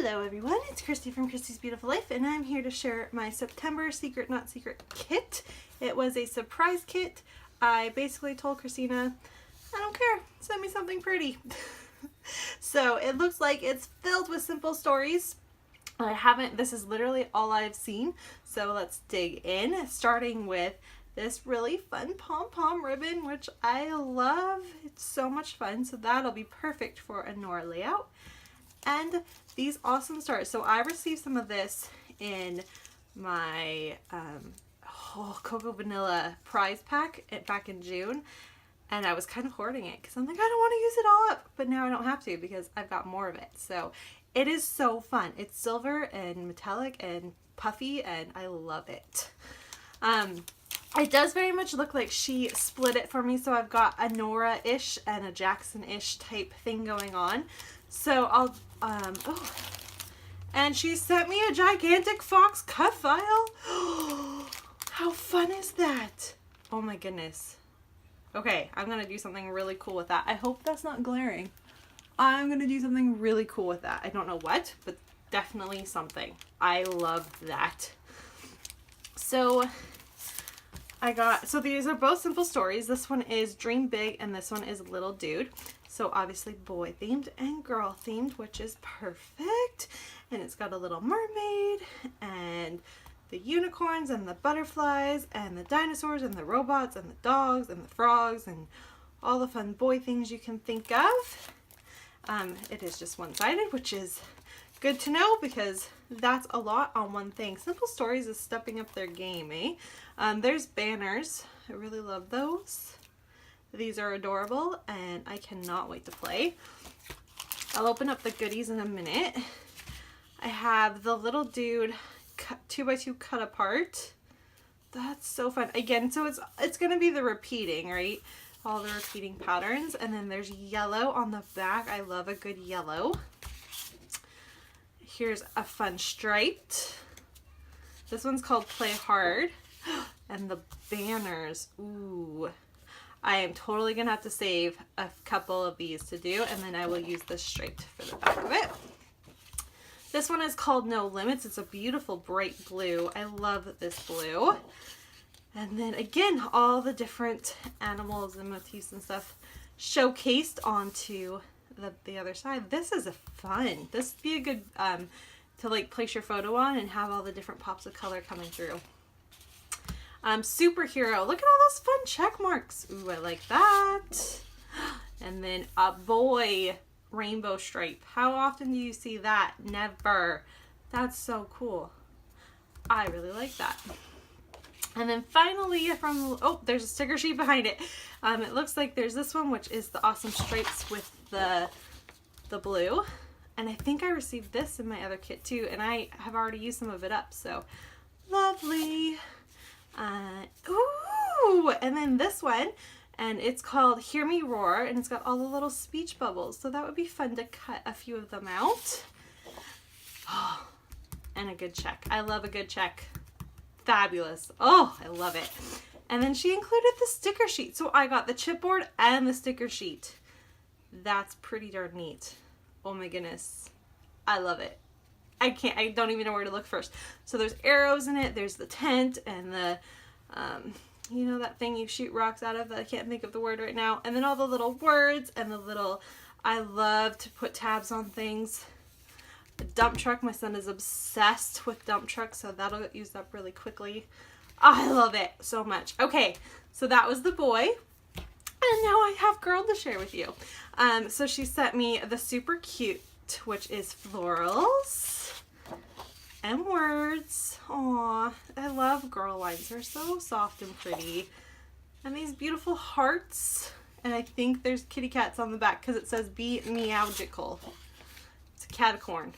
Hello everyone, it's Christy from Christy's Beautiful Life, and I'm here to share my September Secret Not Secret kit. It was a surprise kit. I basically told Christina, I don't care, send me something pretty. So it looks like it's filled with simple stories. This is literally all I've seen, so let's dig in, starting with this really fun pom-pom ribbon, which I love. It's so much fun, so that'll be perfect for a Nora layout. And these awesome stars. So I received some of this in my Cocoa Vanilla prize pack back in June, and I was kind of hoarding it because I'm like, I don't want to use it all up, but now I don't have to because I've got more of it. So it is so fun. It's silver and metallic and puffy, and I love it. It does very much look like she split it for me, so I've got a Nora-ish and a Jackson-ish type thing going on. So I'll, and she sent me a gigantic fox cut file. How fun is that? Oh my goodness. Okay, I'm gonna do something really cool with that. I hope that's not glaring. I'm gonna do something really cool with that. I don't know what, but definitely something. I love that. So these are both simple stories. This one is Dream Big and this one is Little Dude. So obviously boy themed and girl themed, which is perfect. And it's got a little mermaid and the unicorns and the butterflies and the dinosaurs and the robots and the dogs and the frogs and all the fun boy things you can think of. It is just one-sided, which is good to know because that's a lot on one thing. Simple Stories is stepping up their game, eh? There's banners. I really love those. These are adorable and I cannot wait to play. I'll open up the goodies in a minute. I have the Little Dude 2x2 cut apart. That's so fun. Again, so it's going to be the repeating, right? All the repeating patterns. And then there's yellow on the back. I love a good yellow. Here's a fun striped. This one's called Play Hard. And the banners. Ooh. I am totally going to have to save a couple of these to do, and then I will use this striped for the back of it. This one is called No Limits. It's a beautiful bright blue. I love this blue. And then again, all the different animals and motifs and stuff showcased onto the other side. This is a fun. This would be a good to like place your photo on and have all the different pops of color coming through. Superhero. Look at all those fun check marks. Ooh, I like that. And then a boy rainbow stripe. How often do you see that? Never. That's so cool. I really like that. And then finally there's a sticker sheet behind it. It looks like there's this one, which is the awesome stripes with the blue. And I think I received this in my other kit too, and I have already used some of it up, so lovely. Ooh, and then this one, and it's called Hear Me Roar, and it's got all the little speech bubbles, so that would be fun to cut a few of them out. Oh, and a good check. I love a good check. Fabulous. Oh, I love it. And then she included the sticker sheet, so I got the chipboard and the sticker sheet. That's pretty darn neat. Oh my goodness. I love it. I don't even know where to look first. So there's arrows in it, there's the tent, and the, you know that thing you shoot rocks out of that I can't think of the word right now, and then all the little words, and the little, I love to put tabs on things. The dump truck, my son is obsessed with dump trucks, so that'll get used up really quickly. I love it so much. Okay, so that was the boy. And now I have girl to share with you. So she sent me the super cute, which is florals and words. Aw, I love girl lines. They're so soft and pretty. And these beautiful hearts. And I think there's kitty cats on the back because it says be meowgical. It's a catacorn.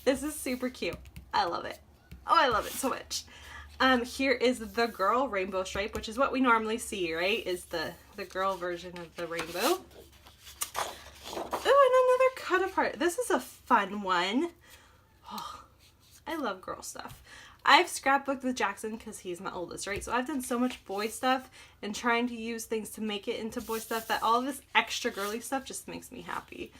This is super cute. I love it. Oh, I love it so much. Here is the girl rainbow stripe, which is what we normally see, right? Is the girl version of the rainbow. Oh, and another cut apart. This is a fun one. Oh, I love girl stuff. I've scrapbooked with Jackson because he's my oldest, right? So I've done so much boy stuff and trying to use things to make it into boy stuff that all this extra girly stuff just makes me happy.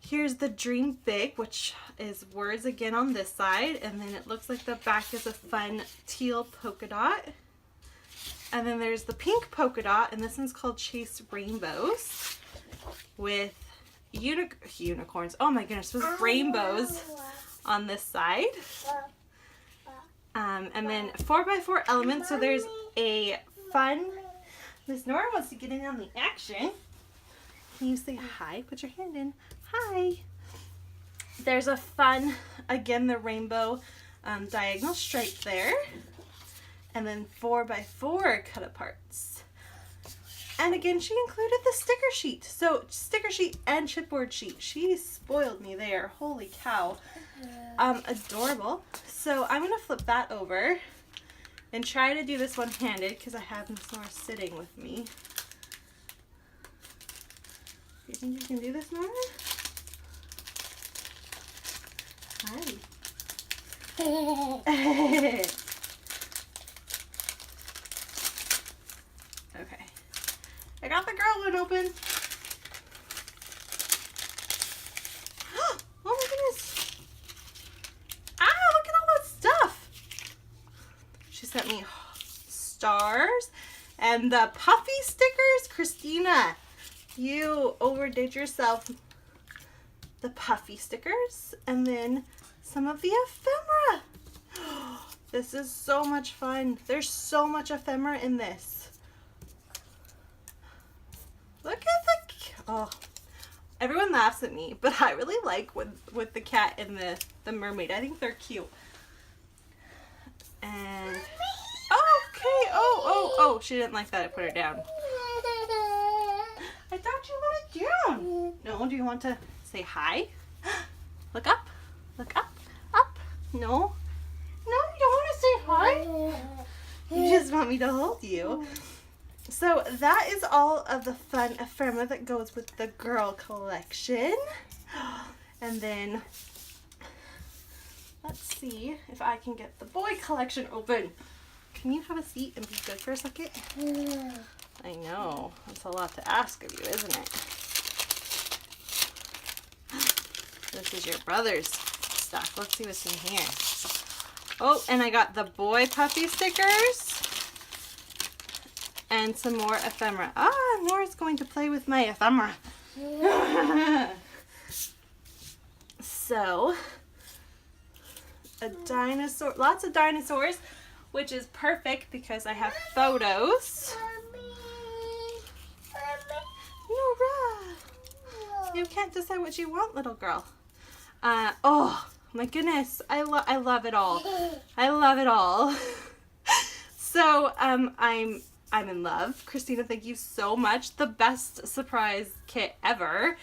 Here's the Dream Big, which is words again on this side. And then it looks like the back is a fun teal polka dot. And then there's the pink polka dot, and this one's called Chase Rainbows with unicorns. Oh my goodness, with rainbows on this side. And then 4x4 elements. So there's a fun, Miss Nora wants to get in on the action. Can you say hi? Put your hand in. Hi. There's a fun, again, the rainbow diagonal stripe there. And then 4x4 cut aparts. And again, she included the sticker sheet. So sticker sheet and chipboard sheet. She spoiled me there. Holy cow. Adorable. So I'm going to flip that over and try to do this one-handed because I have Miss Nora sitting with me. Do you think you can do this, Nora? Hi. Okay. I got the girl one open. Oh my goodness. Ah, look at all that stuff. She sent me stars and the puffy stickers. Christina, you overdid yourself. The puffy stickers and then some of the ephemera. This is so much fun. There's so much ephemera in this. Look at the, oh, everyone laughs at me, but I really like with the cat and the mermaid. I think they're cute. And, okay, oh, she didn't like that. I put her down. I thought you wanted down. No, do you want to say hi? Look up, up. No, you don't want to say hi. You just want me to hold you. So that is all of the fun ephemera that goes with the girl collection. And then let's see if I can get the boy collection open. Can you have a seat and be good for a second? I know, that's a lot to ask of you, isn't it? This is your brother's stuff. Let's see what's in here. Oh, and I got the boy puffy stickers and some more ephemera. Ah, Nora's going to play with my ephemera. So, a dinosaur, lots of dinosaurs, which is perfect because I have photos. Nora, you can't decide what you want, little girl. Oh my goodness, I love it all. I love it all. So I'm in love. Christina, thank you so much. The best surprise kit ever.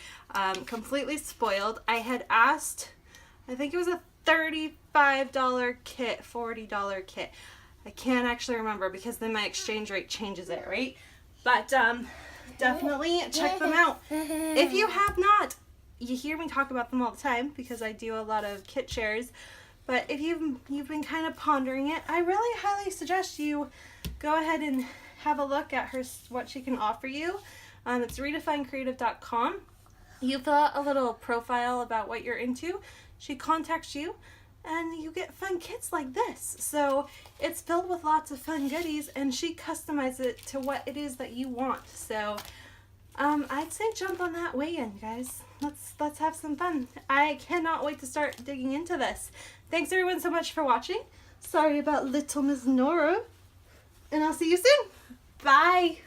Completely spoiled. I had asked, I think it was a $35 kit, $40 kit. I can't actually remember because then my exchange rate changes it, right? But definitely check them out. If you have not, you hear me talk about them all the time because I do a lot of kit shares. But if you've been kind of pondering it, I really highly suggest you go ahead and have a look at what she can offer you. It's redefinecreative.com. You fill out a little profile about what you're into. She contacts you and you get fun kits like this. So it's filled with lots of fun goodies and she customizes it to what it is that you want. So I'd say jump on that weigh-in, guys. Let's have some fun. I cannot wait to start digging into this. Thanks everyone so much for watching. Sorry about little Miss Nora. And I'll see you soon. Bye.